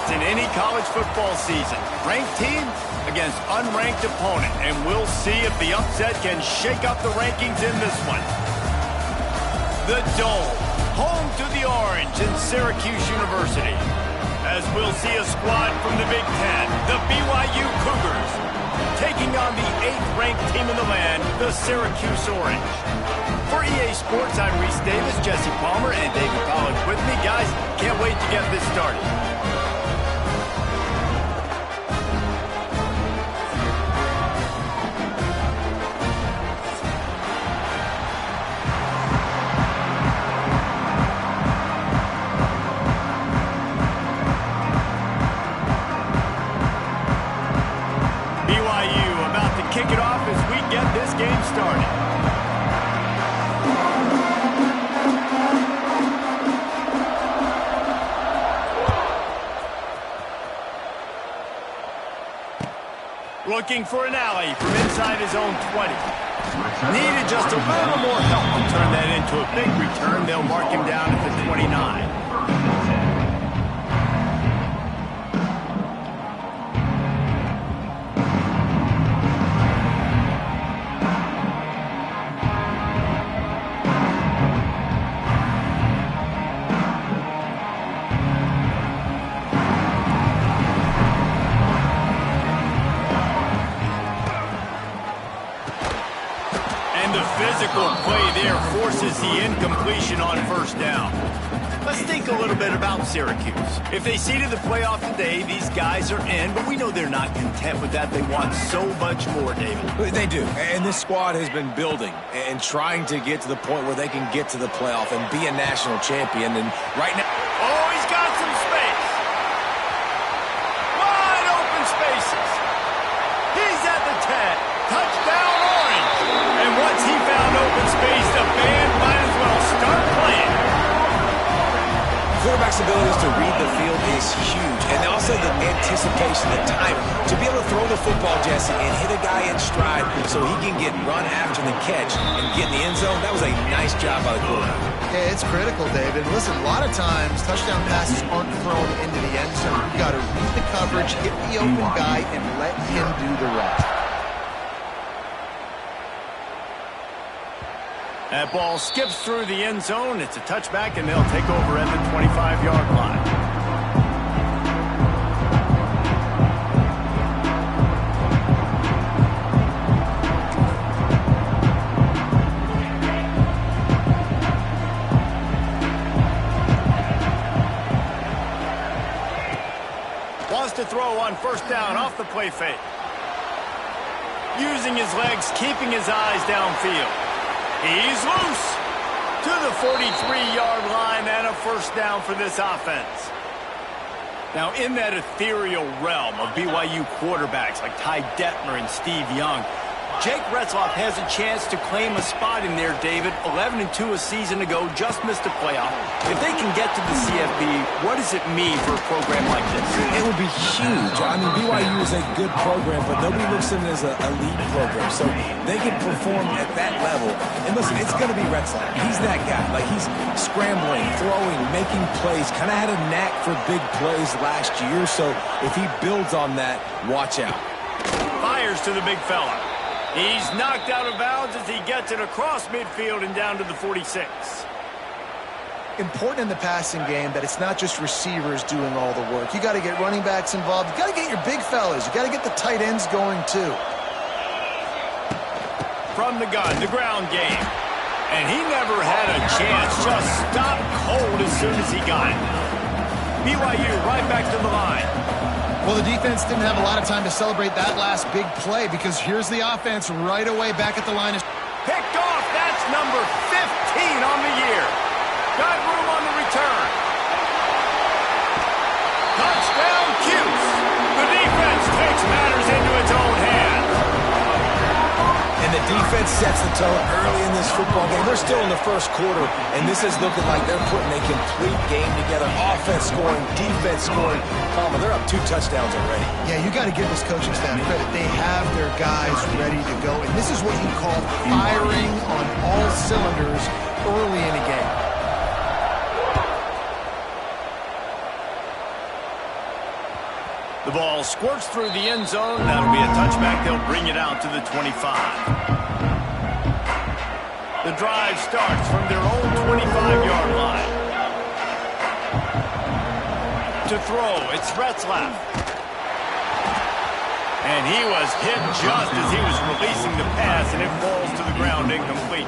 spots in any college football season. Ranked team against unranked opponent, and we'll see if the upset can shake up the rankings in this one. The Dome, home to the Orange in Syracuse University. As we'll see a squad from the Big Ten, the BYU Cougars, taking on the 8th-ranked team in the land, the Syracuse Orange. For EA Sports, I'm Reese Davis, Jesse Palmer, and David Collins with me. Guys, can't wait to get this started. BYU about to kick it off as we get this game started. Looking for an alley from inside his own 20. Needed just a little more help to turn that into a big return. They'll mark him down at the 29. Physical play there forces the incompletion on first down. Let's think a little bit about Syracuse. If they seeded the playoff today, these guys are in, but we know they're not content with that. They want so much more, David. They do, and this squad has been building and trying to get to the point where they can get to the playoff and be a national champion. And right now... Oh, he's got some space. Wide open spaces. He's at the 10. Touchdown, Orange. And once he found open space, the band might as well start playing. Quarterback's ability to read the field is huge, and also the anticipation, the time to be able to throw the football, Jesse, and hit a guy in stride so he can get run after the catch and get in the end zone. That was a nice job by the quarterback. Yeah, it's critical, David. Listen, a lot of times touchdown passes aren't thrown into the end zone. You've got to read the coverage, hit the open guy, and let him do the rest. That ball skips through the end zone. It's a touchback, and they'll take over at the 25-yard line. Wants to throw on first down off the play fake. Using his legs, keeping his eyes downfield. He's loose to the 43-yard line and a first down for this offense. Now, in that ethereal realm of BYU quarterbacks like Ty Detmer and Steve Young, Jake Retzloff has a chance to claim a spot in there, David. 11-2 a season ago, just missed a playoff. If they can get to the CFB, what does it mean for a program like this? It would be huge. I mean, BYU is a good program, but nobody looks at it as an elite program. So they can perform at that level. And listen, it's going to be Retzloff. He's that guy. Like, he's scrambling, throwing, making plays. Kind of had a knack for big plays last year. So if he builds on that, watch out. Fires to the big fella. He's knocked out of bounds as he gets it across midfield and down to the 46. Important in the passing game that it's not just receivers doing all the work. You got to get running backs involved. You got to get your big fellas. You got to get the tight ends going too. From the gun, the ground game. And he never had a chance. Just stopped cold as soon as he got it. BYU right back to the line. Well, the defense didn't have a lot of time to celebrate that last big play because here's the offense right away back at the line. Picked off. That's number 15 on the year. Got room on the return. Touchdown, Cuse. The defense takes matters into its own hands. And the defense sets the tone early in this football game. They're still in the first quarter, and this is looking like they're putting a complete game together. Offense scoring, defense scoring. Palmer, they're up 2 touchdowns already. Yeah, you got to give this coaching staff credit. They have their guys ready to go, and this is what you call firing on all cylinders early in a game. The ball squirts through the end zone. That'll be a touchback. They'll bring it out to the 25. The drive starts from their own 25-yard line. To throw, it's Retzlaff. And he was hit just as he was releasing the pass, and it falls to the ground incomplete.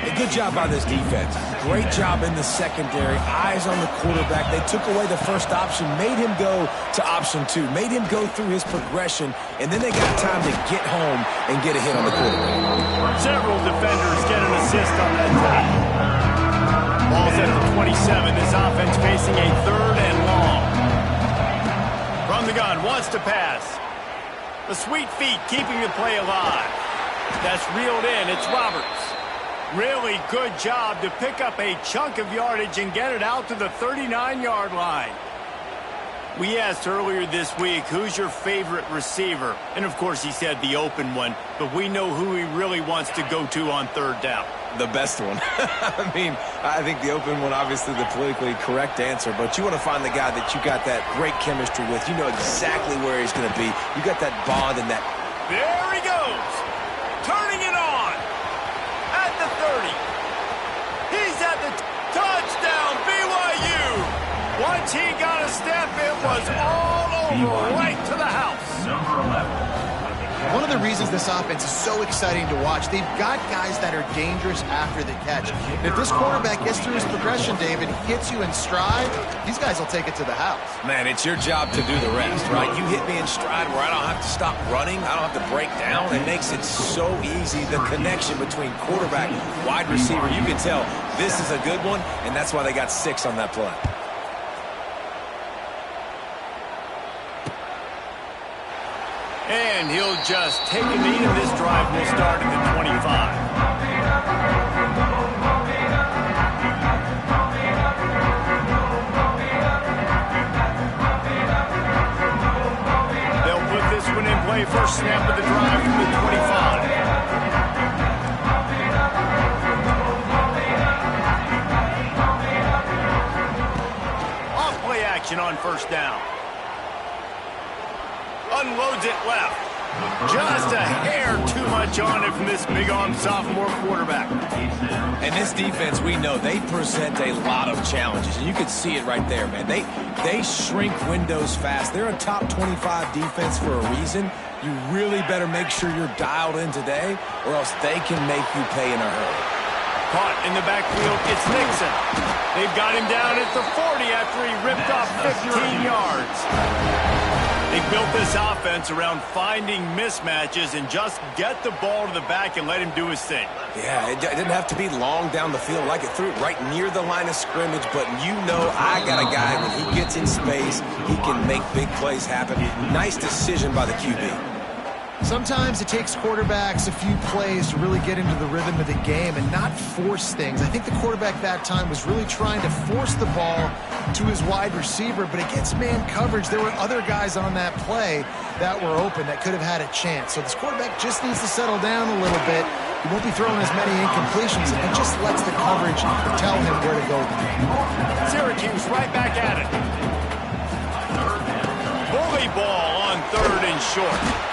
A good job by this defense. Great job in the secondary. Eyes on the quarterback. They took away the first option, made him go to option 2, made him go through his progression, and then they got time to get home and get a hit on the quarterback. Several defenders get an assist on that tackle. Ball's at the 27. This offense facing a 3rd and long. From the gun, wants to pass. The sweet feet keeping the play alive. That's reeled in. It's Roberts. Really good job to pick up a chunk of yardage and get it out to the 39-yard line. We asked earlier this week, who's your favorite receiver? And, of course, he said the open one, but we know who he really wants to go to on 3rd down. The best one. I mean, I think the open one, obviously the politically correct answer, but you want to find the guy that you got that great chemistry with. You know exactly where he's going to be. You got that bond and that... There he goes. Turning it on. At the 30. He's at the touchdown, BYU. Once he got a step, it was all over, right to the house. Number 11. One of the reasons this offense is so exciting to watch, they've got guys that are dangerous after the catch. And if this quarterback gets through his progression, David, hits you in stride, these guys will take it to the house. Man, it's your job to do the rest, right? You hit me in stride where I don't have to stop running. I don't have to break down. It makes it so easy. The connection between quarterback, wide receiver, you can tell this is a good one, and that's why they got 6 on that play. And he'll just take a knee, and this drive will start at the 25. They'll put this one in play. First snap of the drive from the 25. Off play action on 1st down. Unloads it left. Just a hair too much on it from this big-arm sophomore quarterback. And this defense, we know, they present a lot of challenges. And you can see it right there, man. They shrink windows fast. They're a top 25 defense for a reason. You really better make sure you're dialed in today, or else they can make you pay in a hurry. Caught in the backfield, it's Nixon. They've got him down at the 40 after he ripped off 15 yards. They built this offense around finding mismatches and just get the ball to the back and let him do his thing. Yeah, it didn't have to be long down the field. Like it threw it right near the line of scrimmage, but you know I got a guy, when he gets in space, he can make big plays happen. Nice decision by the QB. Sometimes it takes quarterbacks a few plays to really get into the rhythm of the game and not force things. I think the quarterback that time was really trying to force the ball to his wide receiver, but against man coverage, there were other guys on that play that were open that could have had a chance. So this quarterback just needs to settle down a little bit. He won't be throwing as many incompletions and just lets the coverage tell him where to go. Syracuse right back at it. Bully ball on 3rd and short.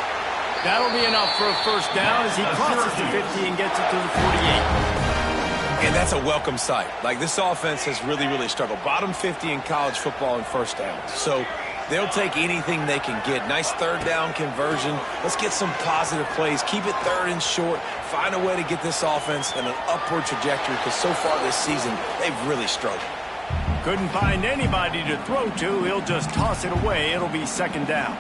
That'll be enough for a 1st down as he crosses the 50 and gets it to the 48. And that's a welcome sight. Like, this offense has really, really struggled. Bottom 50 in college football in 1st downs. So they'll take anything they can get. Nice 3rd down conversion. Let's get some positive plays. Keep it 3rd and short. Find a way to get this offense in an upward trajectory, because so far this season, they've really struggled. Couldn't find anybody to throw to. He'll just toss it away. It'll be 2nd down.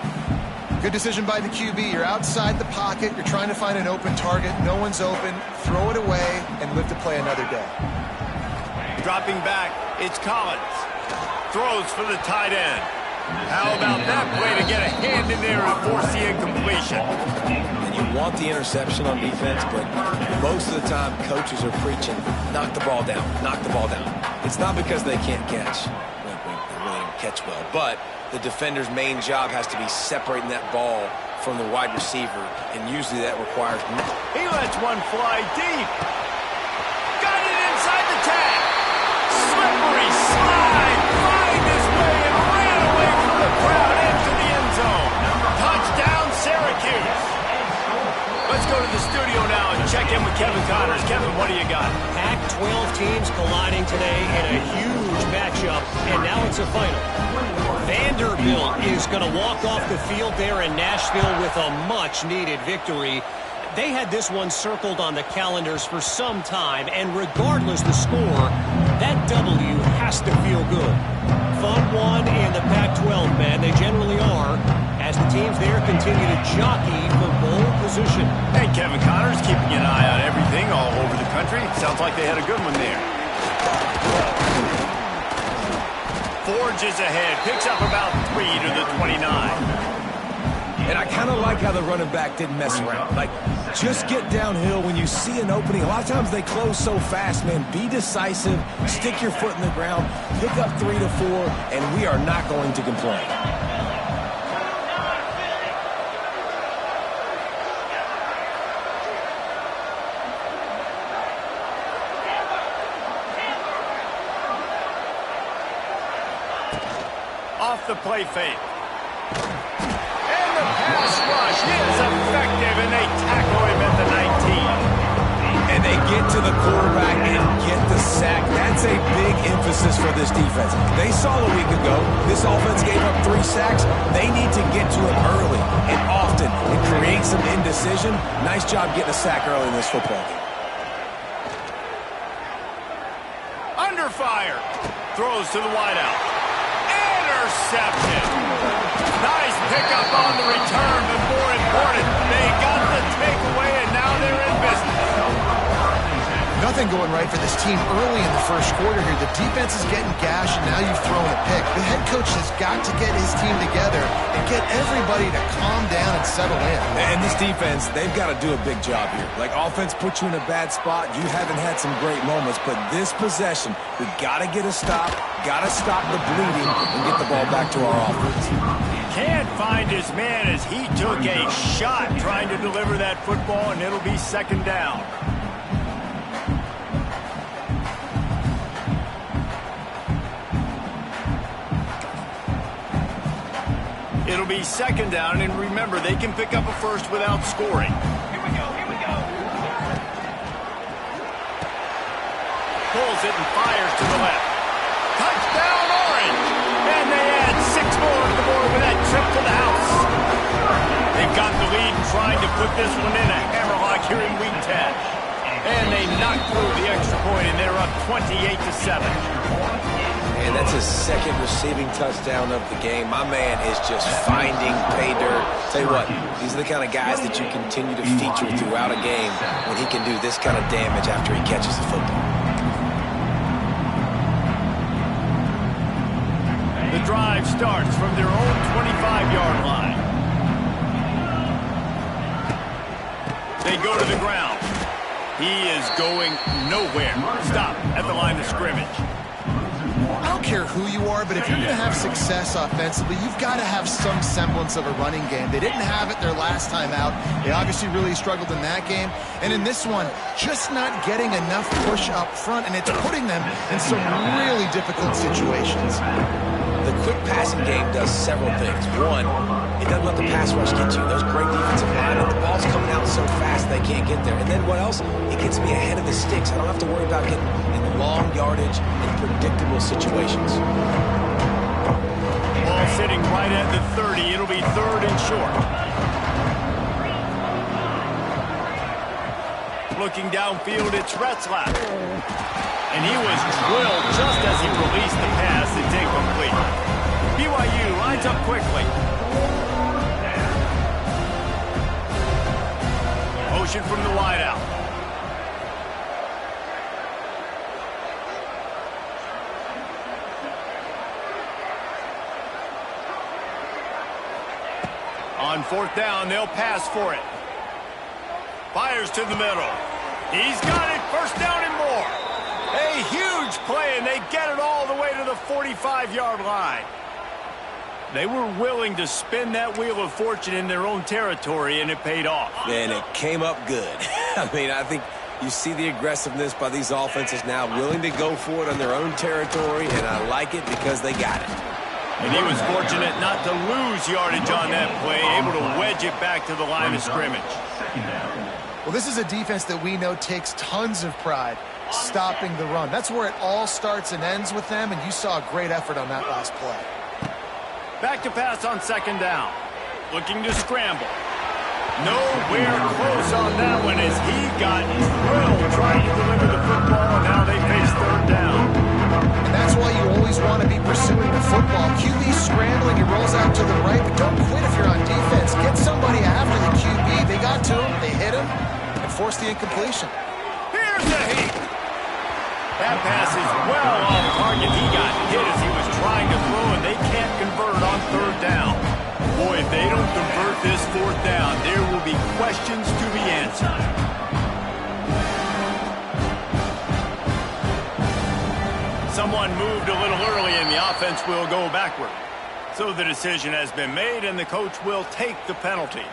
Good decision by the QB. You're outside the pocket. You're trying to find an open target. No one's open. Throw it away and live to play another day. Dropping back, it's Collins. Throws for the tight end. How about that play to get a hand in there and force the incompletion? And you want the interception on defense, but most of the time coaches are preaching, knock the ball down, knock the ball down. It's not because they can't catch. They really don't catch well, but the defender's main job has to be separating that ball from the wide receiver, and usually that requires... He lets one fly deep. Got it inside the tag. Slippery slide. Find his way and ran away from the crowd into the end zone. Kevin Connors. Kevin, what do you got? Pac-12 teams colliding today in a huge matchup, and now it's a final. Vanderbilt is going to walk off the field there in Nashville with a much-needed victory. They had this one circled on the calendars for some time, and regardless the score, that W has to feel good. Fun one in the Pac-12, man. They generally are, as the teams there continue to jockey for bowl position. Hey, Kevin Connors keeping an eye on everything all over the country. Sounds like they had a good one there. Forges ahead, picks up about 3 to the 29. And I kind of like how the running back didn't mess around. Like, just get downhill when you see an opening. A lot of times they close so fast, man. Be decisive, stick your foot in the ground, pick up 3 to 4, and we are not going to complain. Off the play fake. Pass rush is effective, and they tackle him at the 19. And they get to the quarterback and get the sack. That's a big emphasis for this defense. They saw a week ago, this offense gave up 3 sacks. They need to get to it early and often and create some indecision. Nice job getting a sack early in this football game. Under fire. Throws to the wideout. Interception. Nice pickup on the return, but more important, they got the takeaway, and now they're in business. Nothing going right for this team early in the first quarter here. The defense is getting gashed, and now you've thrown a pick. The head coach has got to get his team together and get everybody to calm down and settle in. And this defense, they've got to do a big job here. Like, offense puts you in a bad spot. You haven't had some great moments, but this possession, we got to get a stop, got to stop the bleeding, and get the ball back to our offense. Can't find his man as he took a shot trying to deliver that football, and it'll be second down. It'll be second down, and remember, they can pick up a first without scoring. Here we go. Pulls it and fires to the left. Touchdown, Orange! And they add 6 more to the board with that trip to the house. They've got the lead and trying to put this one in a hammerlock here in week 10. And they knock through the extra point, and they're up 28-7. And that's his second receiving touchdown of the game. My man is just finding pay dirt. Tell you what, these are the kind of guys that you continue to feature throughout a game when he can do this kind of damage after he catches the football. The drive starts from their own 25-yard line. They go to the ground. He is going nowhere. Stop at the line of scrimmage. I don't care who you are, but if you're going to have success offensively, you've got to have some semblance of a running game. They didn't have it their last time out. They obviously really struggled in that game. And in this one, just not getting enough push up front, and it's putting them in some really difficult situations. The quick passing game does several things. One, it doesn't let the pass rush get you. Those great defensive linemen, the ball's coming out so fast they can't get there. And then what else? It gets me ahead of the sticks. I don't have to worry about getting in long yardage and predictable situations. Ball sitting right at the 30. It'll be third and short. Looking downfield, it's Retzlaff. And he was drilled just as he released the pass. It's incomplete. BYU lines up quickly. Motion from the wideout. On fourth down, they'll pass for it. Fires to the middle. He's got it. First down and more. A huge play, and they get it all the way to the 45-yard line. They were willing to spin that wheel of fortune in their own territory, and it paid off. And it came up good. I mean, I think you see the aggressiveness by these offenses now, willing to go for it on their own territory, and I like it because they got it. And he was fortunate not to lose yardage on that play, able to wedge it back to the line of scrimmage. Well, this is a defense that we know takes tons of pride stopping the run. That's where it all starts and ends with them, and you saw a great effort on that last play. Back to pass on second down. Looking to scramble. Nowhere close on that one as he got drilled trying to deliver the football, and now they face third down. And that's why you always want to be pursuing the football. QB scrambling, he rolls out to the right, but don't quit if you're on defense. Get somebody after the QB. They got to him, they hit him, and forced the incompletion. Here's the heat. That pass is well off target. He got hit as he was trying to throw, and they can't convert on third down. Boy, if they don't convert this fourth down, there will be questions to be answered. Someone moved a little early, and the offense will go backward. So the decision has been made, and the coach will take the penalty.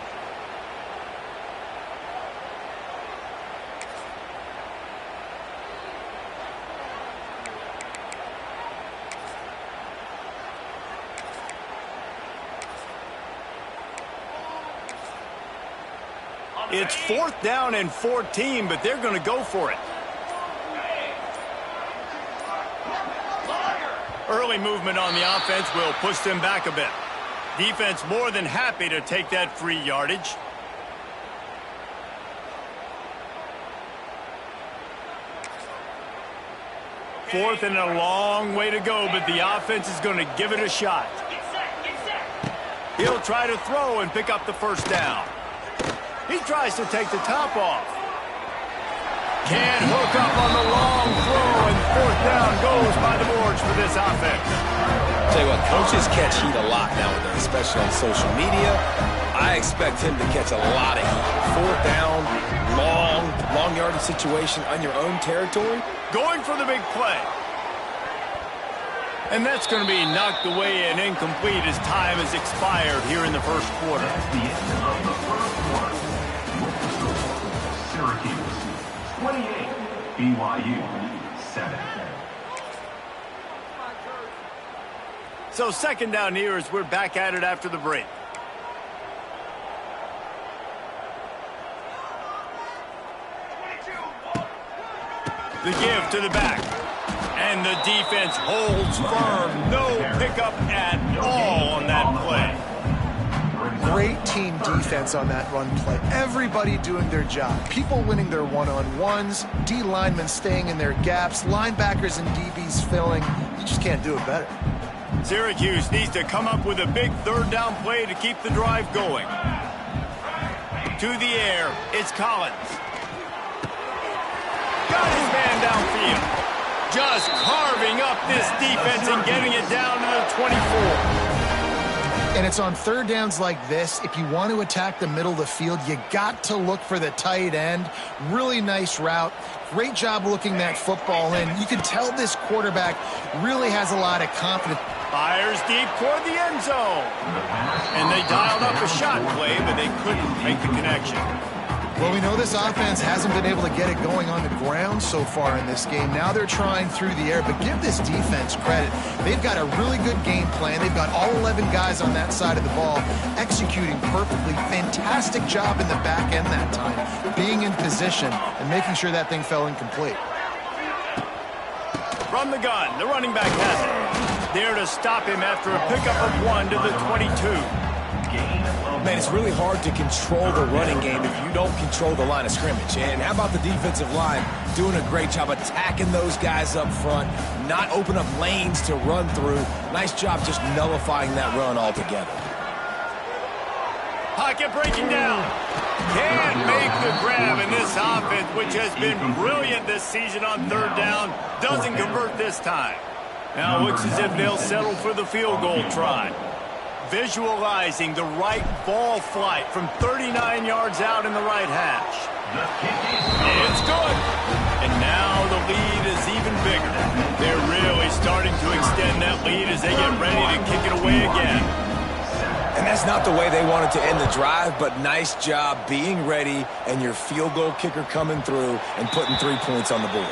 It's 4th down and 14, but they're going to go for it. Early movement on the offense will push them back a bit. Defense more than happy to take that free yardage. Fourth and a long way to go, but the offense is going to give it a shot. He'll try to throw and pick up the first down. He tries to take the top off. Can't hook up on the long throw, and 4th down goes by the boards for this offense. Tell you what, coaches catch heat a lot nowadays, especially on social media. I expect him to catch a lot of heat. 4th down, long yardage situation on your own territory. Going for the big play. And that's going to be knocked away and incomplete as time has expired here in the first quarter. At the end of the first quarter, Syracuse 28, BYU 7. So second down here as we're back at it after the break. The give to the back. And the defense holds firm. No pickup at all on that play. Great team defense on that run play. Everybody doing their job. People winning their one-on-ones, D linemen staying in their gaps, linebackers and DBs filling. You just can't do it better. Syracuse needs to come up with a big third down play to keep the drive going. To the air, it's Collins. Got his man downfield. Just carving up this defense and getting it down to the 24. And it's on third downs like this. If you want to attack the middle of the field, you got to look for the tight end. Really nice route. Great job looking that football in. You can tell this quarterback really has a lot of confidence. Fires deep toward the end zone. And they dialed up a shot play, but they couldn't make the connection. Well, we know this offense hasn't been able to get it going on the ground so far in this game. Now they're trying through the air, but give this defense credit. They've got a really good game plan. They've got all 11 guys on that side of the ball executing perfectly. Fantastic job in the back end that time, being in position and making sure that thing fell incomplete. From the gun, the running back has it. There to stop him after a pickup of 1 to the 22. Man, it's really hard to control the running game if you don't control the line of scrimmage. And how about the defensive line doing a great job attacking those guys up front, not open up lanes to run through. Nice job just nullifying that run altogether. Pocket breaking down. Can't make the grab, and this offense, which has been brilliant this season on third down, doesn't convert this time. Now it looks as if they'll settle for the field goal try. Visualizing the right ball flight from 39 yards out in the right hash. It's good. And now the lead is even bigger. They're really starting to extend that lead as they get ready to kick it away again. And that's not the way they wanted to end the drive, but nice job being ready and your field goal kicker coming through and putting 3 points on the board.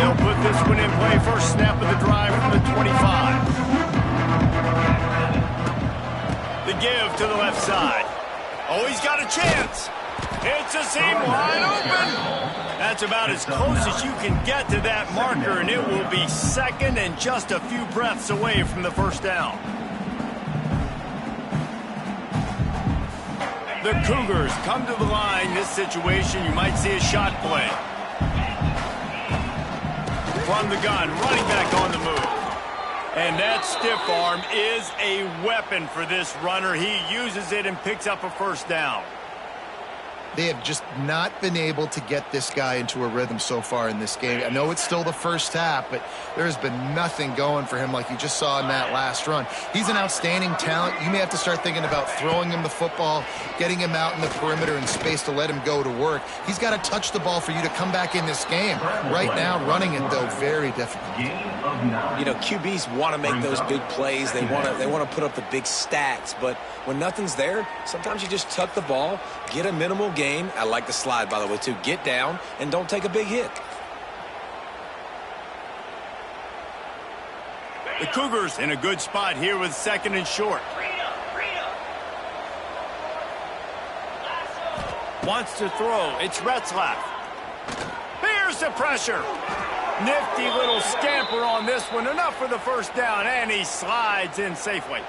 They'll put this one in play first snap of the drive from the 25. The give to the left side. Oh, he's got a chance. It's a seam wide open. That's about as close as you can get to that marker, and it will be second and just a few breaths away from the first down. The Cougars come to the line. This situation, you might see a shot play. From the gun, running back on the move. And that stiff arm is a weapon for this runner. He uses it and picks up a first down. They have just not been able to get this guy into a rhythm so far in this game. I know it's still the first half, but there has been nothing going for him like you just saw in that last run. He's an outstanding talent. You may have to start thinking about throwing him the football, getting him out in the perimeter in space to let him go to work. He's got to touch the ball for you to come back in this game. Right now, running it, though, very difficult. You know, QBs want to make those big plays. They want to put up the big stats, but when nothing's there, sometimes you just tuck the ball, get a minimal gain. I like the slide, by the way, too. Get down and don't take a big hit. The Cougars in a good spot here with second and short. Wants to throw. It's Retzlaff. Here's the pressure. Nifty little scamper on this one. Enough for the first down, and he slides in safely.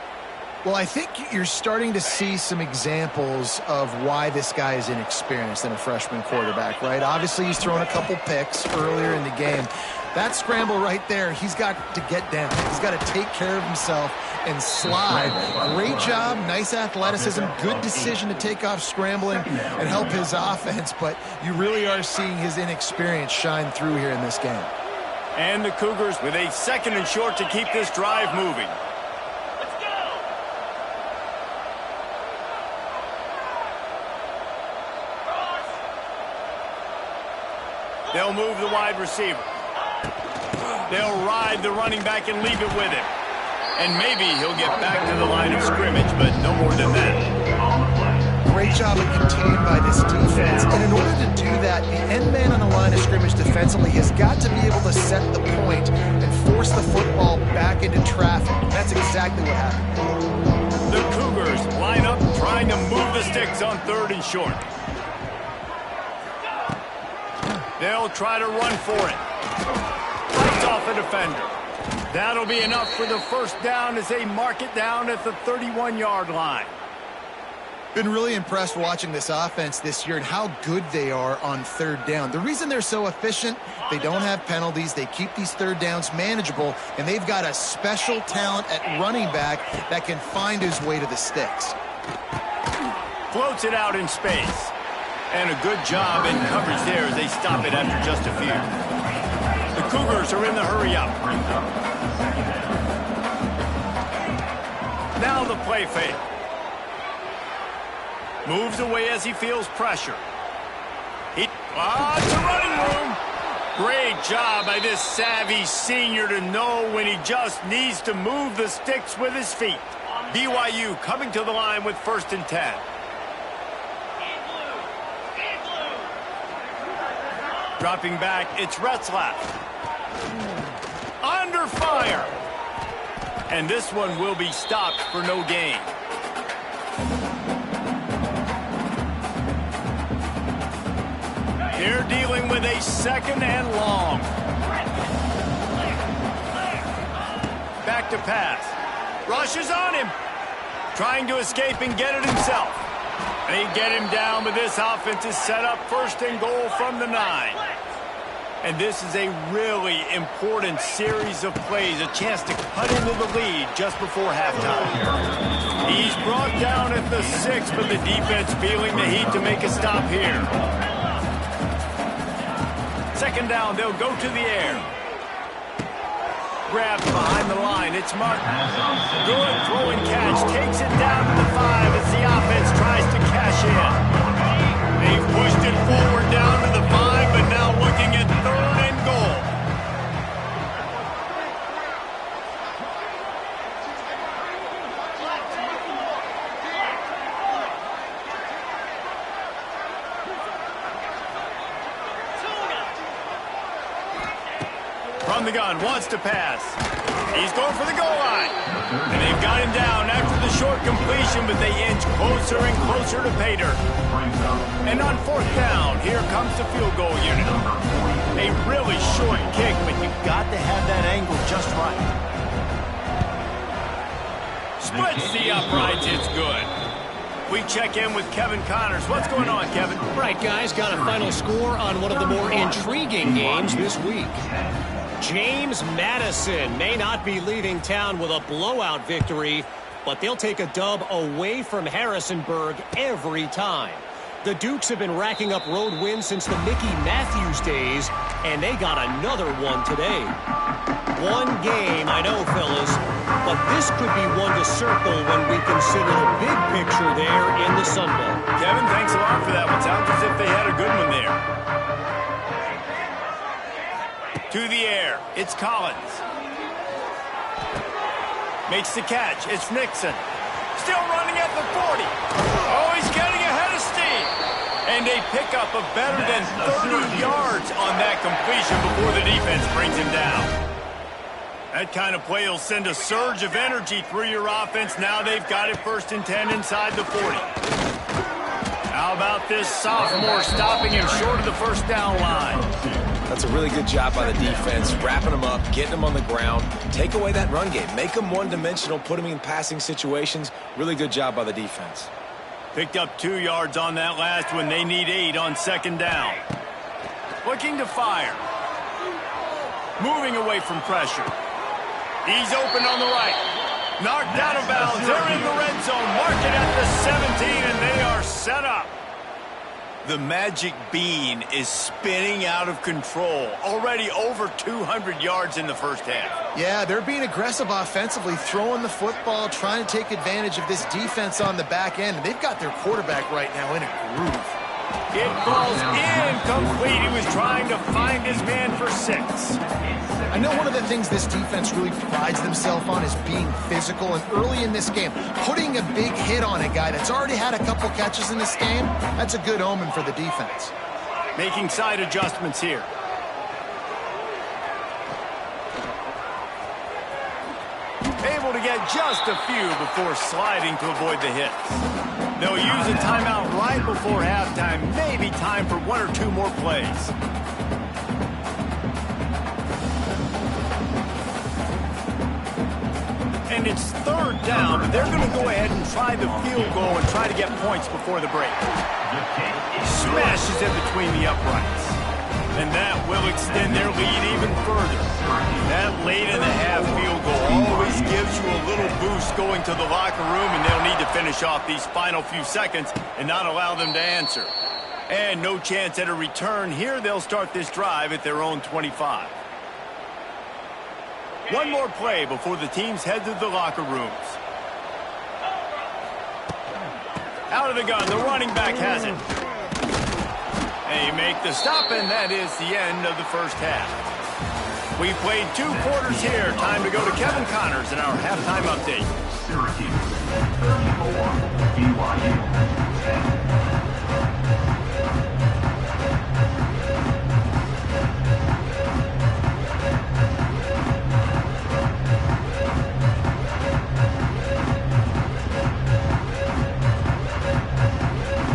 Well, I think you're starting to see some examples of why this guy is inexperienced in a freshman quarterback, right? Obviously, he's thrown a couple picks earlier in the game. That scramble right there, he's got to get down. He's got to take care of himself and slide. Great job, nice athleticism, good decision to take off scrambling and help his offense, but you really are seeing his inexperience shine through here in this game. And the Cougars with a second and short to keep this drive moving. They'll move the wide receiver. They'll ride the running back and leave it with him. And maybe he'll get back to the line of scrimmage, but no more than that. Great job of contained by this defense. And in order to do that, the end man on the line of scrimmage defensively has got to be able to set the point and force the football back into traffic. That's exactly what happened. The Cougars line up trying to move the sticks on third and short. They'll try to run for it. Fights off a defender. That'll be enough for the first down as they mark it down at the 31-yard line. Been really impressed watching this offense this year and how good they are on third down. The reason they're so efficient, they don't have penalties, they keep these third downs manageable, and they've got a special talent at running back that can find his way to the sticks. Floats it out in space. And a good job in coverage there as they stop it after just a few. The Cougars are in the hurry up. Now the play fake. Moves away as he feels pressure. It's a running room. Great job by this savvy senior to know when he just needs to move the sticks with his feet. BYU coming to the line with first and 10. Dropping back, it's Retzlaff. Under fire. And this one will be stopped for no gain. They're dealing with a second and long. Back to pass. Rushes on him. Trying to escape and get it himself. They get him down, but this offense is set up first and goal from the 9. And this is a really important series of plays, a chance to cut into the lead just before halftime. He's brought down at the 6, but the defense feeling the heat to make a stop here. Second down, they'll go to the air. Grabbed behind the line, it's Martin. Good throw and catch, takes it down to the 5 as the offense tries to cash in. They've pushed it forward down to the 5, but now looking at third and goal. From From the gun, wants to pass. He's going for the goal line. And they've got him down after the short completion, but they inch closer and closer to pay dirt. And on fourth down, here comes the field goal unit. A really short kick, but you've got to have that angle just right. Splits the uprights, it's good. We check in with Kevin Connors. What's going on, Kevin? Right, guys, got a final score on one of the more intriguing games this week. James Madison may not be leaving town with a blowout victory, but they'll take a dub away from Harrisonburg every time. The Dukes have been racking up road wins since the Mickey Matthews days, and they got another one today. One game, I know, fellas, but this could be one to circle when we consider the big picture there in the Sun Bowl. Kevin, thanks a lot for that one. Sounds as if they had a good one there. To the air, it's Collins. Makes the catch, it's Nixon. Still running at the 40. Oh, he's getting ahead of steam. And they pick up a better than 30 yards on that completion before the defense brings him down. That kind of play will send a surge of energy through your offense. Now they've got it 1st and 10 inside the 40. How about this sophomore stopping him short of the first down line? That's a really good job by the defense, wrapping them up, getting them on the ground. Take away that run game. Make them one-dimensional, put them in passing situations. Really good job by the defense. Picked up 2 yards on that last one. They need 8 on 2nd down. Looking to fire. Moving away from pressure. He's open on the right. Knocked out of bounds. They're in the red zone. Mark it at the 17, and they are set up. The magic bean is spinning out of control. Already over 200 yards in the first half. Yeah, they're being aggressive offensively, throwing the football, trying to take advantage of this defense on the back end. And they've got their quarterback right now in a groove. It falls incomplete. He was trying to find his man for 6. I know one of the things this defense really prides themselves on is being physical, and early in this game, putting a big hit on a guy that's already had a couple catches in this game, that's a good omen for the defense. Making side adjustments here. Able to get just a few before sliding to avoid the hits. They'll use a timeout right before halftime, maybe time for 1 or 2 more plays. And it's 3rd down, but they're going to go ahead and try the field goal and try to get points before the break. Smashes in between the uprights. And that will extend their lead even further. That late in the half field goal always gives you a little boost going to the locker room, and they'll need to finish off these final few seconds and not allow them to answer. And no chance at a return here. They'll start this drive at their own 25. One more play before the teams head to the locker rooms. Out of the gun, the running back has it. They make the stop, and that is the end of the first half. We played 2 quarters here. Time to go to Kevin Connors in our halftime update. Syracuse 34, BYU 10.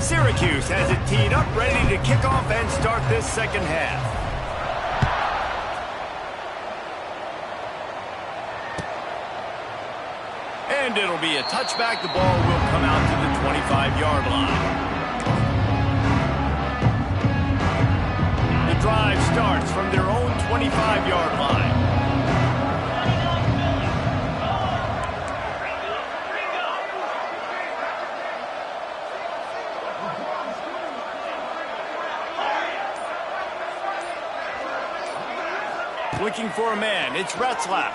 Syracuse has it teed up, ready to kick off and start this second half. And it'll be a touchback. The ball will come out to the 25-yard line. The drive starts from their own 25-yard line. Looking for a man. It's Retzlaff.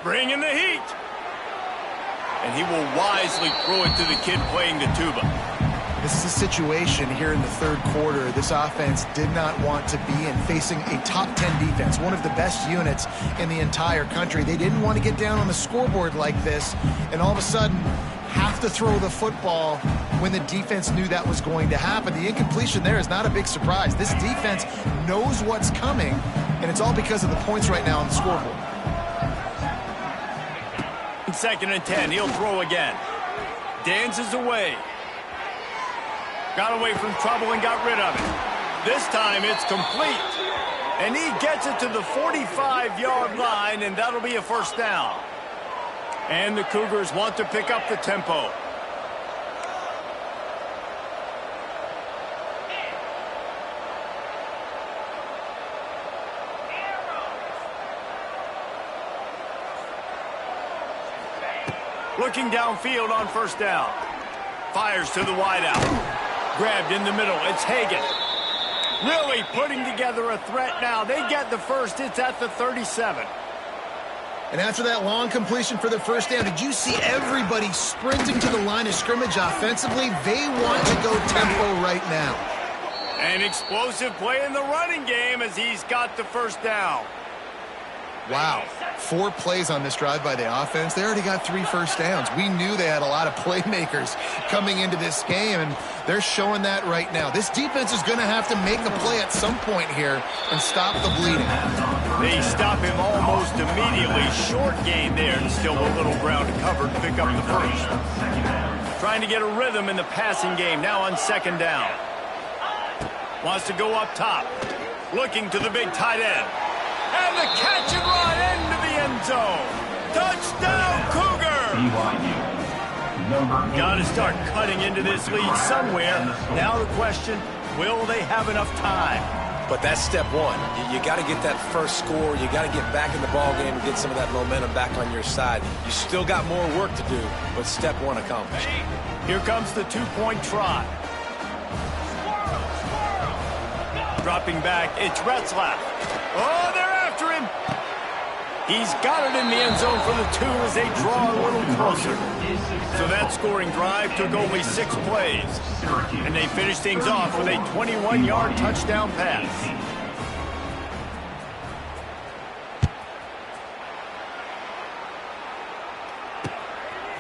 Bringing the heat. And he will wisely throw it to the kid playing the tuba. This is a situation here in the 3rd quarter this offense did not want to be in, facing a top 10 defense, one of the best units in the entire country. They didn't want to get down on the scoreboard like this, and all of a sudden have to throw the football when the defense knew that was going to happen. The incompletion there is not a big surprise. This defense knows what's coming, And it's all because of the points right now on the scoreboard. 2nd and 10. He'll throw again. Dances away. Got away from trouble and got rid of it. This time it's complete. And he gets it to the 45-yard line, and that'll be a first down. And the Cougars want to pick up the tempo. Looking downfield on first down. Fires to the wideout. Grabbed in the middle. It's Hagan. Really putting together a threat now. They get the first. It's at the 37. And after that long completion for the first down, did you see everybody sprinting to the line of scrimmage offensively? They want to go tempo right now. An explosive play in the running game as he's got the first down. Wow. 4 plays on this drive by the offense. They already got 3 first downs. We knew they had a lot of playmakers coming into this game, and they're showing that right now. This defense is going to have to make a play at some point here and stop the bleeding. They stop him almost immediately. Short gain there, and still a little ground to cover to pick up the first. Trying to get a rhythm in the passing game now on 2nd down. Wants to go up top. Looking to the big tight end. And the catch and run into the end zone. Touchdown, Cougar! Got to start cutting into this lead somewhere. Now the question, will they have enough time? But that's step one. You got to get that first score. You got to get back in the ball game and get some of that momentum back on your side. You still got more work to do, but step one accomplished. Here comes the 2-point try. Dropping back, it's Retzlaff. Oh, they're after him. He's got it in the end zone for the 2 as they draw a little closer. So that scoring drive took only 6 plays. And they finished things off with a 21-yard touchdown pass.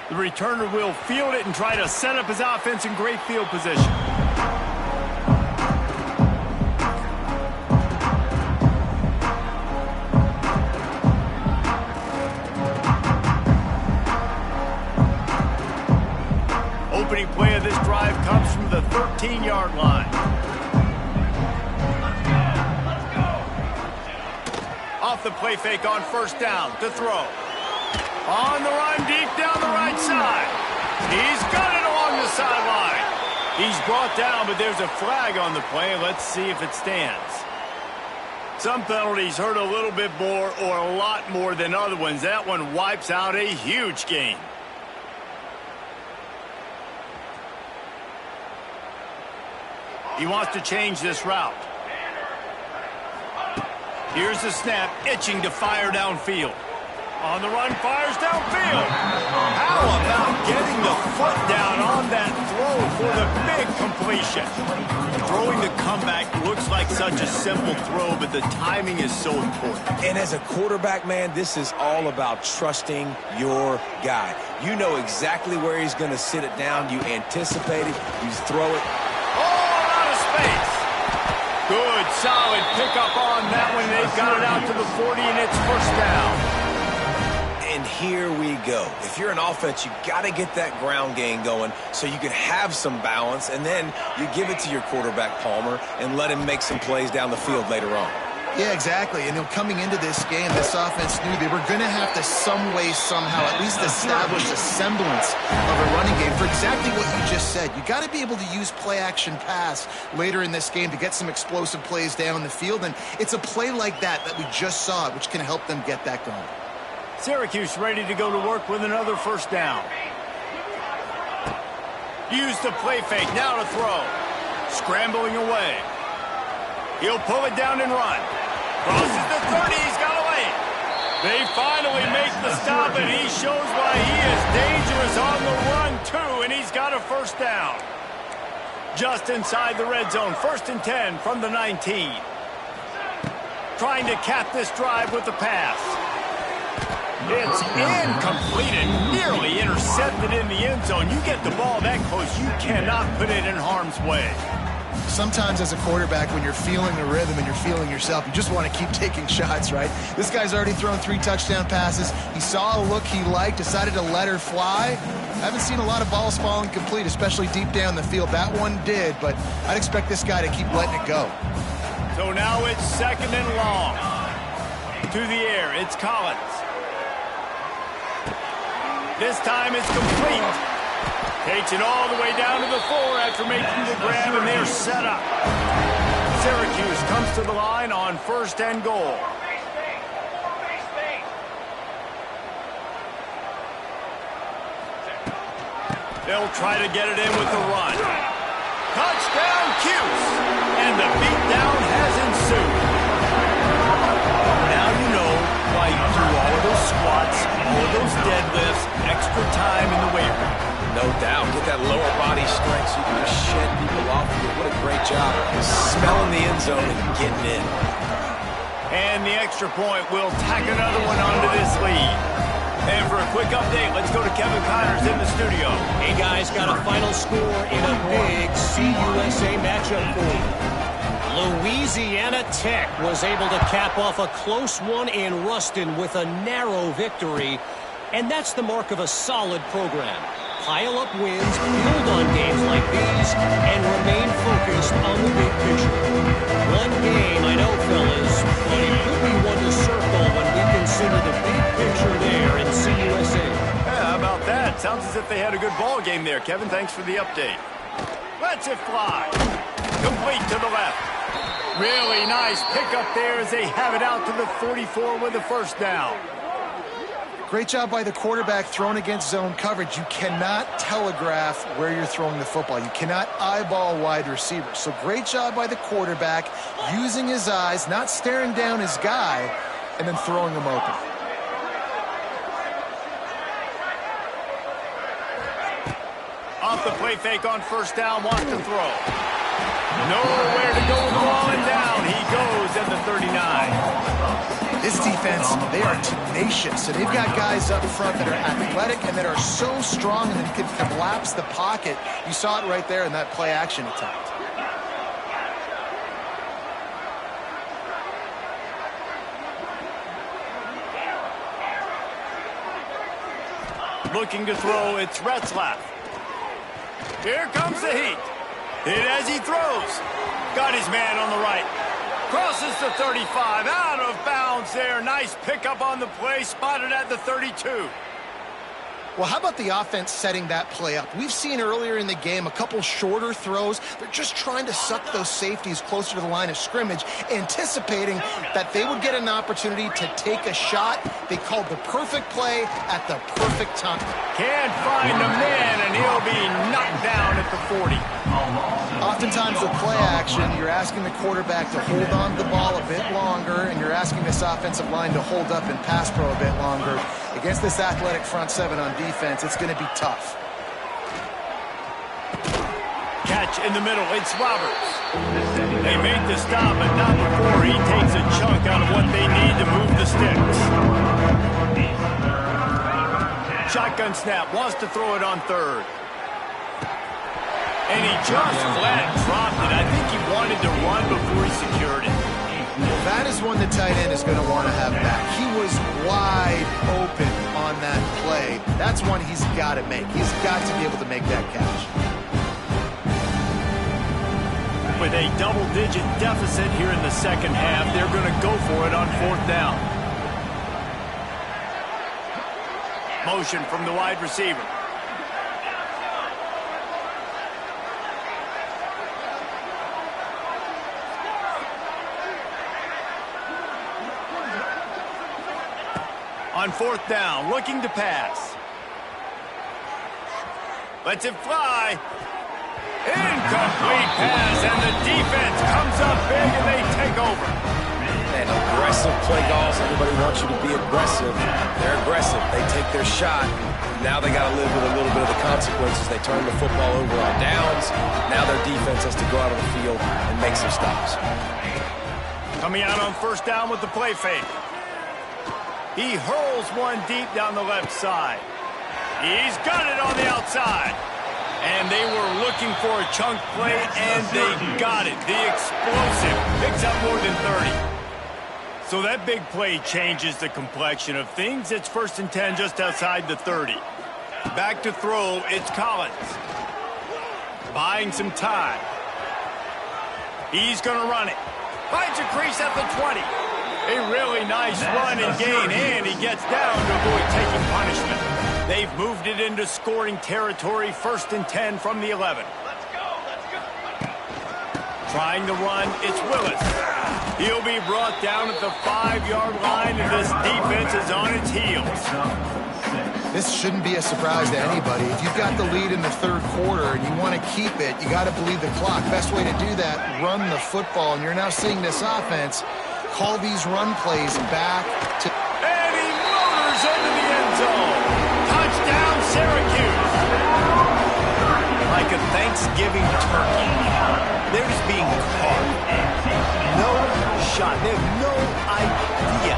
The returner will field it and try to set up his offense in great field position. Opening play of this drive comes from the 13-yard line. Off the play fake on first down to throw. On the run deep down the right side. He's got it along the sideline. He's brought down, but there's a flag on the play. Let's see if it stands. Some penalties hurt a little bit more or a lot more than other ones. That one wipes out a huge gain. He wants to change this route. Here's the snap, itching to fire downfield. On the run, fires downfield. How about getting the foot down on that throw for the big completion? Throwing the comeback looks like such a simple throw, but the timing is so important. And as a quarterback, man, this is all about trusting your guy. You know exactly where he's going to sit it down. You anticipate it. You throw it. Good, solid pickup on that one. They've got it out to the 40, and it's first down. And here we go. If you're an offense, you got to get that ground game going so you can have some balance, and then you give it to your quarterback, Palmer, and let him make some plays down the field later on. Yeah, exactly. And coming into this game, this offense knew they were going to have to some way, somehow, at least establish a semblance of a running game for exactly what you just said. You got to be able to use play-action pass later in this game to get some explosive plays down the field. And it's a play like that we just saw, which can help them get that going. Syracuse ready to go to work with another first down. Use the play fake, now to throw. Scrambling away. He'll pull it down and run. Crosses the 30, he's got away. They finally make the stop, and he shows why he is dangerous on the run, too, and he's got a first down. Just inside the red zone, 1st and 10 from the 19. Trying to cap this drive with the pass. It's incomplete and nearly intercepted in the end zone. You get the ball that close, you cannot put it in harm's way. sometimes as a quarterback, when you're feeling the rhythm and you're feeling yourself, you just want to keep taking shots, right? This guy's already thrown 3 touchdown passes. He saw a look he liked, decided to let her fly. I haven't seen a lot of balls falling complete, especially deep down the field. That one did, but I'd expect this guy to keep letting it go. So now it's 2nd and long. To the air, it's Collins. This time it's complete. Takes it all the way down to the 4 after making the grab, and they're set up. Syracuse comes to the line on 1st and goal. They'll try to get it in with the run. Touchdown, Cuse! And the beatdown has ensued. Now you know why you do all of those squats, all of those deadlifts, extra time in the weight room. No doubt. Get that lower body strength so you can just shed people off of you. What a great job smelling the end zone and getting in. And the extra point will tack another one onto this lead. And for a quick update, let's go to Kevin Connors in the studio. Hey, guys, got a final score in a big CUSA matchup for you. Louisiana Tech was able to cap off a close one in Ruston with a narrow victory. And that's the mark of a solid program. Pile up wins, build on games like these, and remain focused on the big picture. One game, I know, fellas, but it could be one to circle when we consider the big picture there in CUSA. Yeah, how about that? Sounds as if they had a good ball game there. Kevin, thanks for the update. Lets it fly. Complete to the left. Really nice pickup there as they have it out to the 44 with the 1st down. Great job by the quarterback thrown against zone coverage. You cannot telegraph where you're throwing the football. You cannot eyeball wide receivers. So great job by the quarterback using his eyes, not staring down his guy, and then throwing him open. Off the play fake on 1st down, wants to throw. Nowhere to go with the ball and down. He goes at the 39. This defense, they are tenacious, and they've got guys up front that are athletic and that are so strong and that can collapse the pocket. You saw it right there in that play-action attempt. Looking to throw, it's Retzlaff. Here comes the heat. Hit as he throws. Got his man on the right. Crosses the 35, out of bounds there. Nice pickup on the play, spotted at the 32. Well, how about the offense setting that play up? We've seen earlier in the game a couple shorter throws. They're just trying to suck those safeties closer to the line of scrimmage, anticipating that they would get an opportunity to take a shot. They called the perfect play at the perfect time. Can't find a man, and he'll be knocked down at the 40. Oftentimes with play action, you're asking the quarterback to hold on to the ball a bit longer, and you're asking this offensive line to hold up in pass pro a bit longer. Against this athletic front 7 on defense, it's going to be tough. Catch in the middle, it's Roberts. They make the stop, but not before he takes a chunk out of what they need to move the sticks. Shotgun snap, wants to throw it on 3rd. And he just flat dropped it. I think he wanted to run before he secured it. Well, that is one the tight end is going to want to have back. He was wide open on that play. That's one he's got to make. He's got to be able to make that catch. With a double-digit deficit here in the 2nd half, they're going to go for it on 4th down. Motion from the wide receiver. On 4th down, looking to pass. Lets it fly. Incomplete pass, and the defense comes up big, and they take over. Man, aggressive play calls. Everybody wants you to be aggressive. They're aggressive. They take their shot. Now they got to live with a little bit of the consequences. They turn the football over on downs. Now their defense has to go out on the field and make some stops. Coming out on 1st down with the play fake. He hurls one deep down the left side. He's got it on the outside. And they were looking for a chunk play, and they got it. The explosive picks up more than 30. So that big play changes the complexion of things. It's 1st and 10 just outside the 30. Back to throw, it's Collins. Buying some time. He's going to run it. Finds a crease at the 20. A really nice run and gain, and he gets down to avoid taking punishment. They've moved it into scoring territory, 1st and 10 from the 11. Let's go. Trying to run, it's Willis. He'll be brought down at the 5-yard line, and this defense is on its heels. This shouldn't be a surprise to anybody. If you've got the lead in the 3rd quarter and you want to keep it, you got to bleed the clock. Best way to do that, run the football. And you're now seeing this offense call these run plays back to... And he motors into the end zone. Touchdown, Syracuse. Like a Thanksgiving turkey. They're just being carved. No shot. They have no idea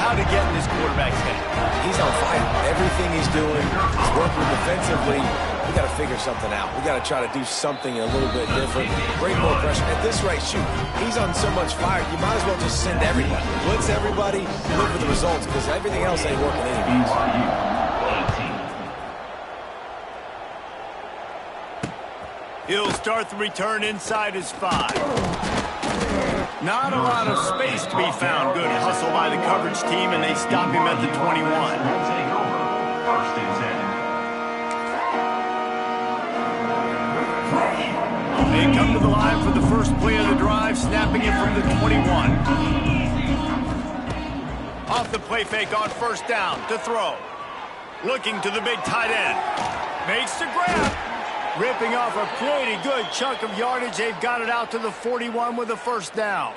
how to get in this quarterback's head. He's on fire. Everything he's doing is working defensively. We got to figure something out. We got to try to do something a little bit different. Bring more pressure. At this rate, shoot, he's on so much fire, you might as well just send everybody. Blitz everybody, look for the results, because everything else ain't working anyways. He'll start the return inside his 5. Not a lot of space to be found. Good hustle by the coverage team, and they stop him at the 21. Take over. 1st and 10. They come to the line for the first play of the drive, snapping it from the 21. Off the play fake on 1st down to throw. Looking to the big tight end. Makes the grab. Ripping off a pretty good chunk of yardage. They've got it out to the 41 with a 1st down.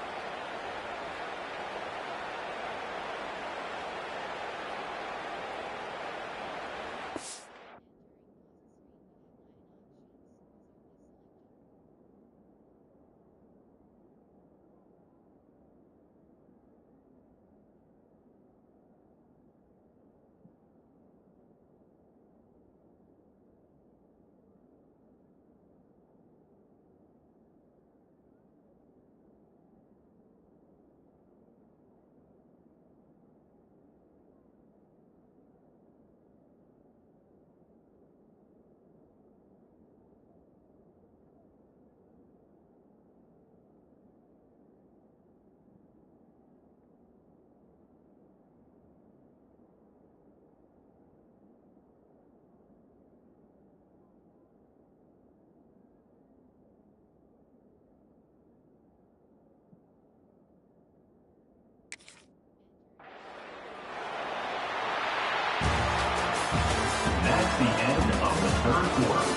That's the end of the 3rd quarter.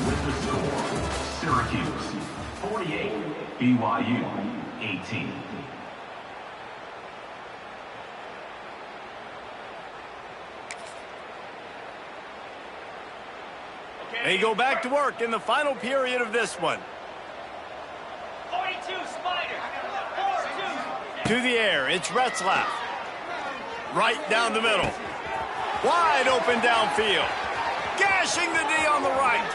With the score, Syracuse 48, BYU 18. They go back to work in the final period of this one. 42 Spider. 4-2. To the air, it's Retzlaff. Right down the middle. Wide open downfield. Gashing the D on the right.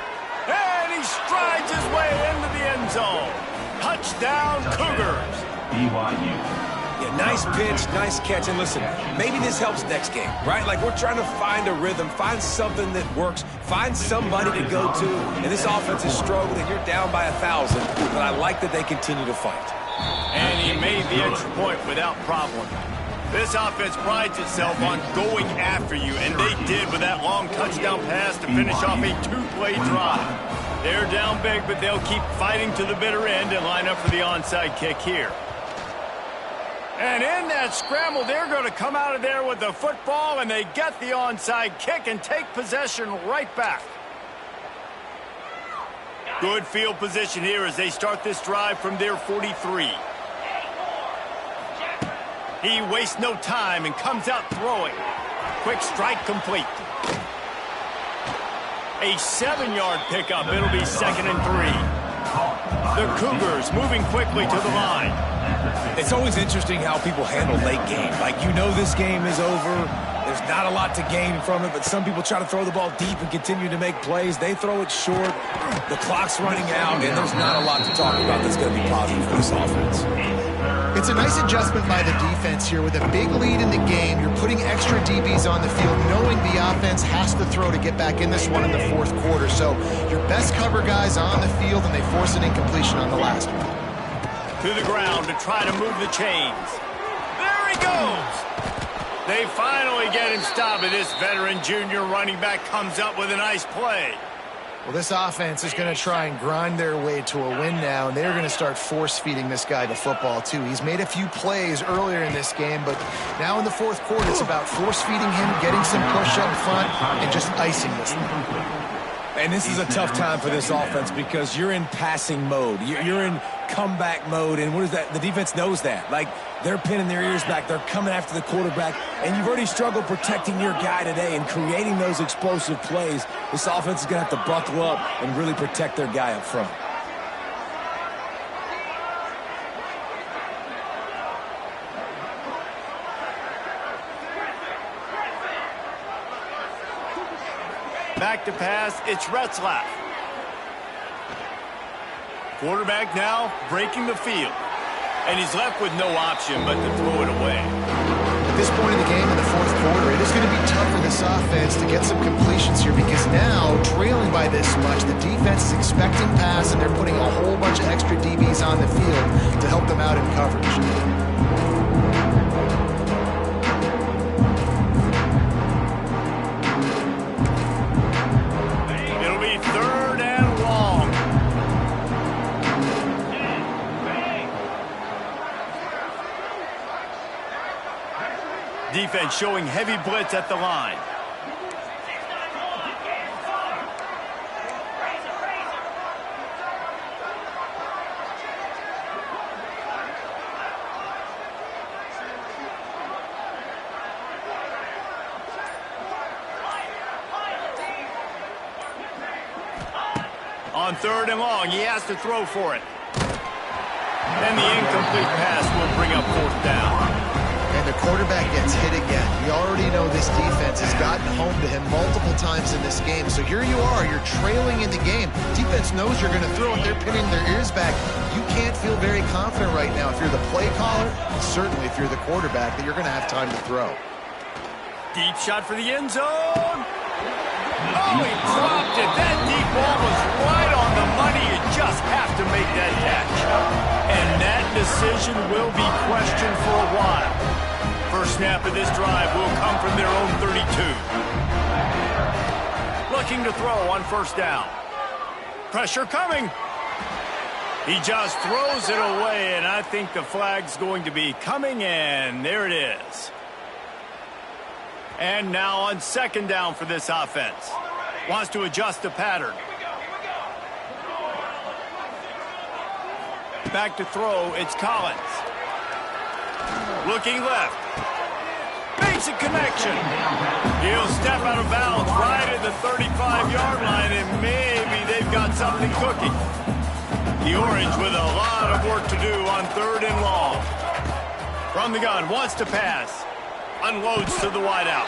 And he strides his way into the end zone. Touchdown, Cougars. BYU. Yeah, nice pitch, nice catch. And listen, maybe this helps next game, right? Like, we're trying to find a rhythm, find something that works, find somebody to go to. And this offense is struggling. You're down by 1,000, but I like that they continue to fight. And he made the extra point without problem. This offense prides itself on going after you, and they did with that long touchdown pass to finish off a 2-play drive. They're down big, but they'll keep fighting to the bitter end and line up for the onside kick here. And in that scramble, they're going to come out of there with the football, and they get the onside kick and take possession right back. Good field position here as they start this drive from their 43. He wastes no time and comes out throwing. Quick strike complete. A 7-yard pickup. It'll be 2nd and 3. The Cougars moving quickly to the line. It's always interesting how people handle late game. Like, you know this game is over. There's not a lot to gain from it, but some people try to throw the ball deep and continue to make plays. They throw it short. The clock's running out, and there's not a lot to talk about that's going to be positive for this offense. It's a nice adjustment by the defense here. With a big lead in the game, you're putting extra DBs on the field, knowing the offense has to throw to get back in this one in the fourth quarter. So your best cover guys on the field, and they force an incompletion on the last one. To the ground to try to move the chains. There he goes. They finally get him stopped, and this veteran junior running back comes up with a nice play. Well, this offense is going to try and grind their way to a win now, and they're going to start force-feeding this guy the football, too. He's made a few plays earlier in this game, but now in the fourth quarter, it's about force-feeding him, getting some push up front, and just icing this thing. And this is a tough time for this offense because you're in passing mode. You're in comeback mode, and what is that? The defense knows that. Like, they're pinning their ears back. They're coming after the quarterback, and you've already struggled protecting your guy today and creating those explosive plays. This offense is going to have to buckle up and really protect their guy up front. Back to pass, it's Retzlaff. Quarterback now breaking the field. And he's left with no option but to throw it away. At this point in the game, in the fourth quarter, it is going to be tough for this offense to get some completions here because now, trailing by this much, the defense is expecting pass, and they're putting a whole bunch of extra DBs on the field to help them out in coverage. Defense showing heavy blitz at the line. On third and long, he has to throw for it. And the incomplete pass will bring up fourth down. And the quarterback gets hit again. We already know this defense has gotten home to him multiple times in this game. So here you are, you're trailing in the game. Defense knows you're going to throw it. They're pinning their ears back. You can't feel very confident right now if you're the play caller, and certainly if you're the quarterback, that you're going to have time to throw. Deep shot for the end zone. Oh, he dropped it. That deep ball was right on the money. You just have to make that catch. And that decision will be questioned for a while. First snap of this drive will come from their own 32. Looking to throw on first down. Pressure coming. He just throws it away, and I think the flag's going to be coming, and there it is. And now on second down for this offense. Wants to adjust the pattern. Back to throw, it's Collins. Looking left. Makes a connection. He'll step out of bounds right at the 35-yard line, and maybe they've got something cooking. The Orange with a lot of work to do on third and long. From the gun, wants to pass. Unloads to the wideout.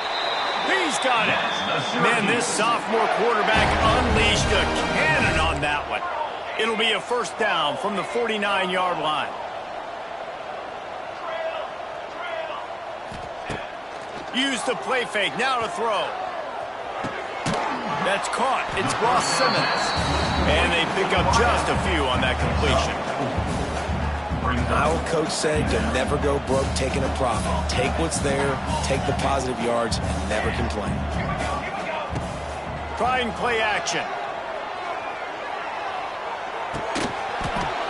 He's got it. Man, this sophomore quarterback unleashed a cannon on that one. It'll be a first down from the 49-yard line. Use the play fake, now to throw. That's caught. It's Ross Simmons. And they pick up just a few on that completion. Our coach said to never go broke taking a profit. Take what's there, take the positive yards, and never complain. Trying play action.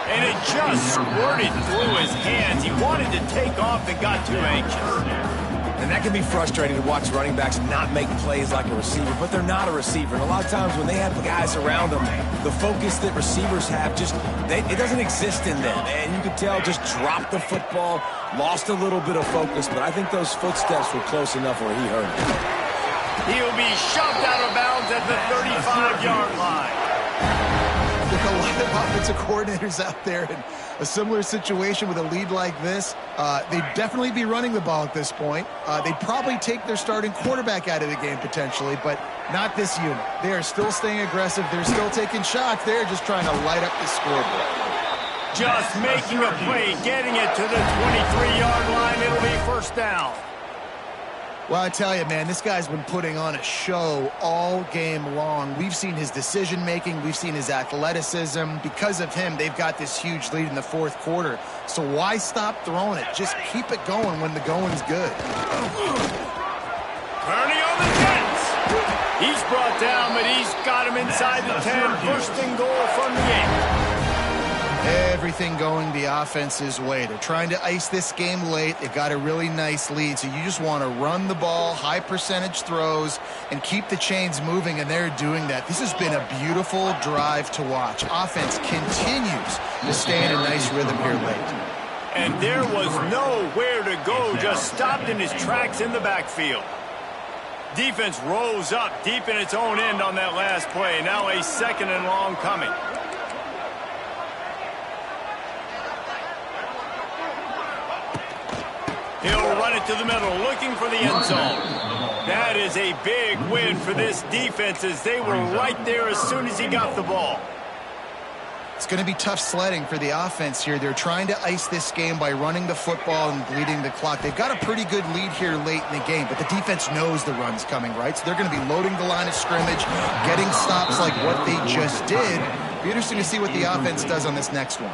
And it just squirted through his hands. He wanted to take off and got too anxious. And that can be frustrating to watch running backs not make plays like a receiver, but they're not a receiver. And a lot of times when they have guys around them, the focus that receivers have it doesn't exist in them. And you could tell just dropped the football, lost a little bit of focus, but I think those footsteps were close enough where he heard it. He'll be shoved out of bounds at the 35-yard line. The like a lot of offensive coordinators out there in a similar situation with a lead like this, they'd definitely be running the ball at this point. They'd probably take their starting quarterback out of the game potentially, but not this unit. They are still staying aggressive. They're still taking shots. They're just trying to light up the scoreboard. Just making a play, getting it to the 23-yard line. It'll be first down. Well, I tell you, man, this guy's been putting on a show all game long. We've seen his decision-making. We've seen his athleticism. Because of him, they've got this huge lead in the fourth quarter. So why stop throwing it? Just keep it going when the going's good. Turning on the Jets. He's brought down, but he's got him inside the 10. First and goal from the 8. Everything going the offense's way. They're trying to ice this game late. They've got a really nice lead, so you just want to run the ball, high percentage throws, and keep the chains moving, and they're doing that. This has been a beautiful drive to watch. Offense continues to stay in a nice rhythm here late. And there was nowhere to go, just stopped in his tracks in the backfield. Defense rose up deep in its own end on that last play. Now a second and long coming. He'll run it to the middle, looking for the end zone. That is a big win for this defense as they were right there as soon as he got the ball. It's going to be tough sledding for the offense here. They're trying to ice this game by running the football and bleeding the clock. They've got a pretty good lead here late in the game, but the defense knows the run's coming, right? So they're going to be loading the line of scrimmage, getting stops like what they just did. Be interesting to see what the offense does on this next one.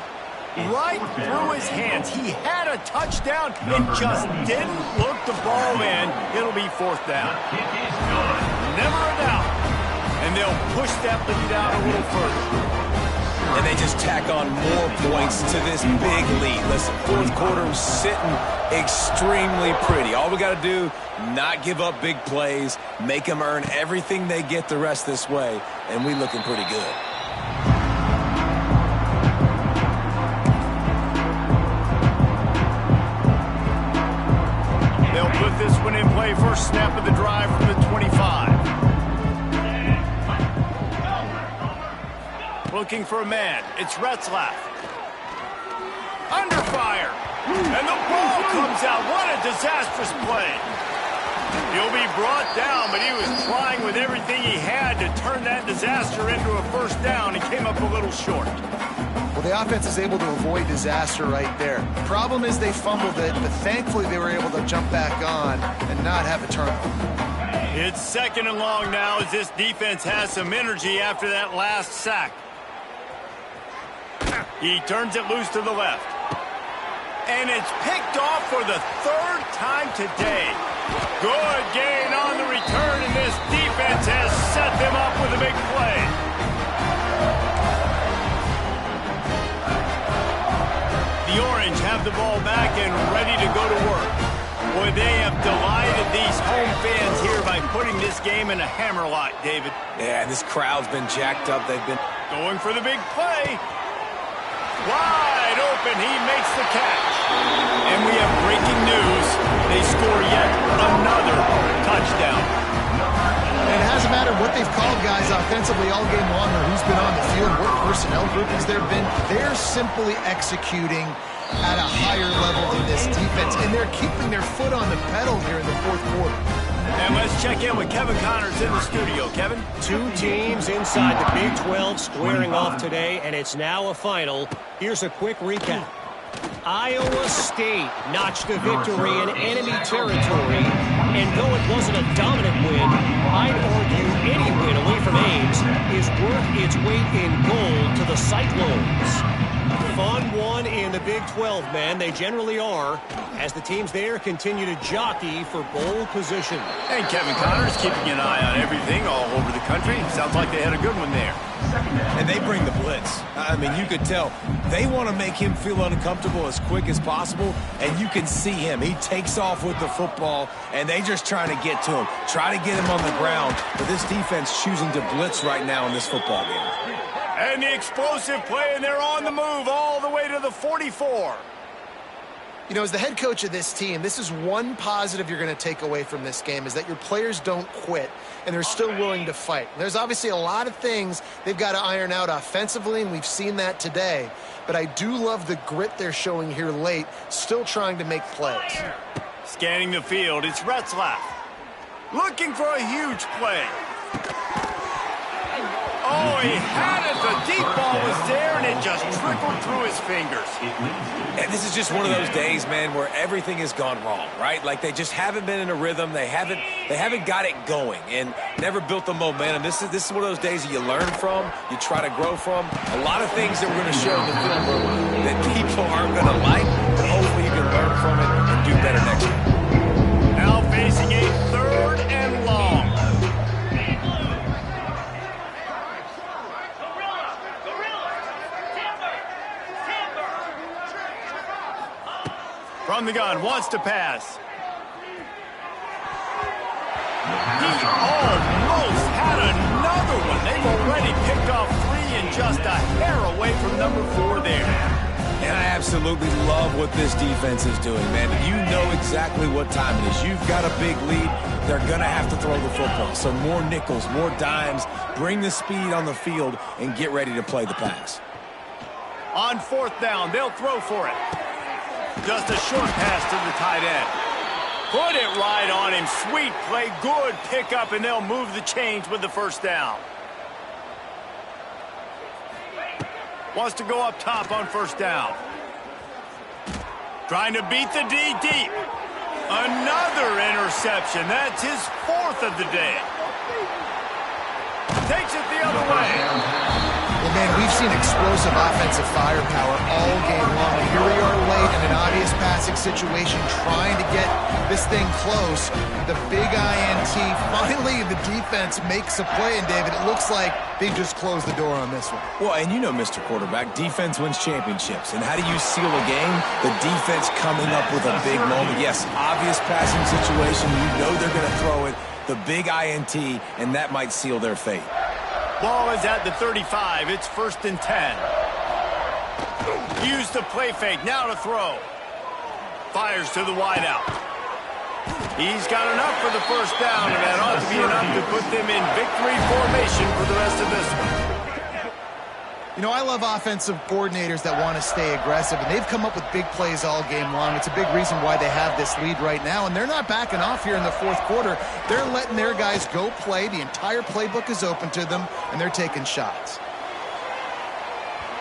Right through his hands. He had a touchdown and just didn't look the ball in. It'll be fourth down. Never a doubt. And they'll push that lead out a little further. And they just tack on more points to this big lead. Listen, fourth quarter was sitting extremely pretty. All we got to do, not give up big plays, make them earn everything they get the rest this way, and we looking pretty good. Put this one in play. First snap of the drive from the 25. Looking for a man. It's Retzlaff. Under fire. And the ball comes out. What a disastrous play. He'll be brought down, but he was trying with everything he had to turn that disaster into a first down. He came up a little short. Well, the offense is able to avoid disaster right there. The problem is they fumbled it, but thankfully they were able to jump back on and not have a turnover. It's second and long now as this defense has some energy after that last sack. He turns it loose to the left. And it's picked off for the third time today. Good gain on the return, and this defense has set them up with a big play. The Orange have the ball back and ready to go to work. Boy, they have delighted these home fans here by putting this game in a hammerlock, David. Yeah, this crowd's been jacked up. They've been going for the big play. Wide open, he makes the catch. And we have breaking news. They score yet another touchdown. And it hasn't mattered what they've called guys offensively all game long or who's been on the field, what personnel groupings there have been. They're simply executing at a higher level than this defense, and they're keeping their foot on the pedal here in the fourth quarter. And let's check in with Kevin Connors in the studio. Kevin? Two teams inside the Big 12 squaring off today, and it's now a final. Here's a quick recap. Iowa State notched a victory in enemy territory, and though it wasn't a dominant win, I'd argue any win away from Ames is worth its weight in gold to the Cyclones. Fun one in the Big 12, man. They generally are, as the teams there continue to jockey for bowl position. And Kevin Connors keeping an eye on everything all over the country. Sounds like they had a good one there. And they bring the blitz. I mean, you could tell they want to make him feel uncomfortable as quick as possible, and you can see him. He takes off with the football, and they just trying to get to him, try to get him on the ground. But this defense choosing to blitz right now in this football game. And the explosive play, and they're on the move all the way to the 44. You know, as the head coach of this team, this is one positive you're going to take away from this game, is that your players don't quit and they're still willing to fight. There's obviously a lot of things they've got to iron out offensively, and we've seen that today. But I do love the grit they're showing here late, still trying to make plays. Scanning the field, it's Retzlaff. Looking for a huge play. Oh, he had it. The deep ball was there, and it just trickled through his fingers. And this is just one of those days, man, where everything has gone wrong, right? Like they just haven't been in a rhythm. They haven't got it going and never built the momentum. This is one of those days that you learn from, you try to grow from. A lot of things that we're going to show in the film room that people aren't going to like, but hopefully you can learn from it and do better next year. Now facing a 3rd and long. From the gun, wants to pass. He almost had another one. They've already picked off 3 and just a hair away from number 4 there. And I absolutely love what this defense is doing, man. You know exactly what time it is. You've got a big lead. They're going to have to throw the football. So more nickels, more dimes, bring the speed on the field, and get ready to play the pass. On 4th down, they'll throw for it. Just a short pass to the tight end. Put it right on him. Sweet play, good pickup, and they'll move the chains with the 1st down. Wants to go up top on 1st down. Trying to beat the D deep. Another interception. That's his 4th of the day. Takes it the other way. Well, man, we've seen explosive offensive firepower all game long. And here we are late in an obvious passing situation, trying to get this thing close. The big INT. Finally, the defense makes a play. And, David, it looks like they just closed the door on this one. Well, and you know, Mr. Quarterback, defense wins championships. And how do you seal a game? The defense coming up with a big moment. Yes, obvious passing situation. You know they're going to throw it. The big INT, and that might seal their fate. Ball is at the 35. It's 1st and 10. Use the play fake. Now to throw. Fires to the wideout. He's got enough for the 1st down, and that ought to be enough to put them in victory formation for the rest of this one. You know, I love offensive coordinators that want to stay aggressive, and they've come up with big plays all game long. It's a big reason why they have this lead right now, and they're not backing off here in the 4th quarter. They're letting their guys go play. The entire playbook is open to them, and they're taking shots.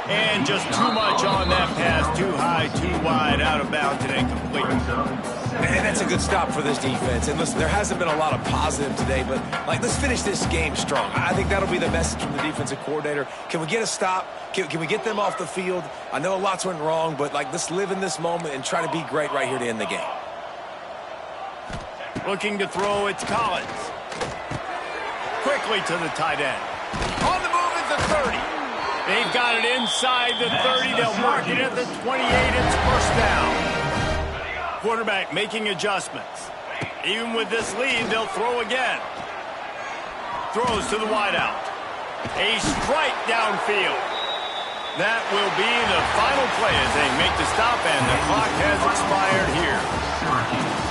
And just too much on that pass. Too high, too wide, out of bounds, and incomplete. And that's a good stop for this defense. And listen, there hasn't been a lot of positive today, but, like, let's finish this game strong. I think that'll be the message from the defensive coordinator. Can we get a stop? Can we get them off the field? I know lots went wrong, but, like, let's live in this moment and try to be great right here to end the game. Looking to throw, it's Collins. Quickly to the tight end. On the move at the 30. They've got it inside the 30. They'll mark it at the 28. It's 1st down. Quarterback making adjustments. Even with this lead, they'll throw again. Throws to the wideout. A strike downfield. That will be the final play as they make the stop, and the clock has expired here.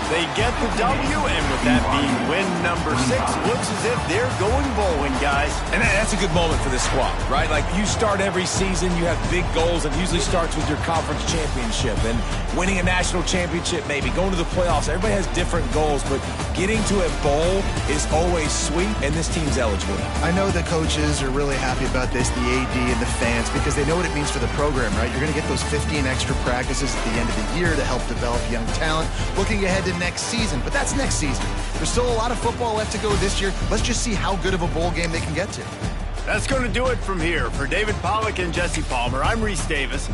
They get the W, and with that being win number 6, looks as if they're going bowling, guys. And that's a good moment for this squad, right? Like, you start every season, you have big goals, and it usually starts with your conference championship and winning a national championship, maybe going to the playoffs. Everybody has different goals, but getting to a bowl is always sweet, and this team's eligible. I know the coaches are really happy about this, the AD and the fans, because they know what it means for the program, right? You're going to get those 15 extra practices at the end of the year to help develop young talent. Looking ahead to next season, but that's next season. There's still a lot of football left to go this year. Let's just see how good of a bowl game they can get to. That's going to do it from here. For David Pollack and Jesse Palmer, I'm Reese Davis.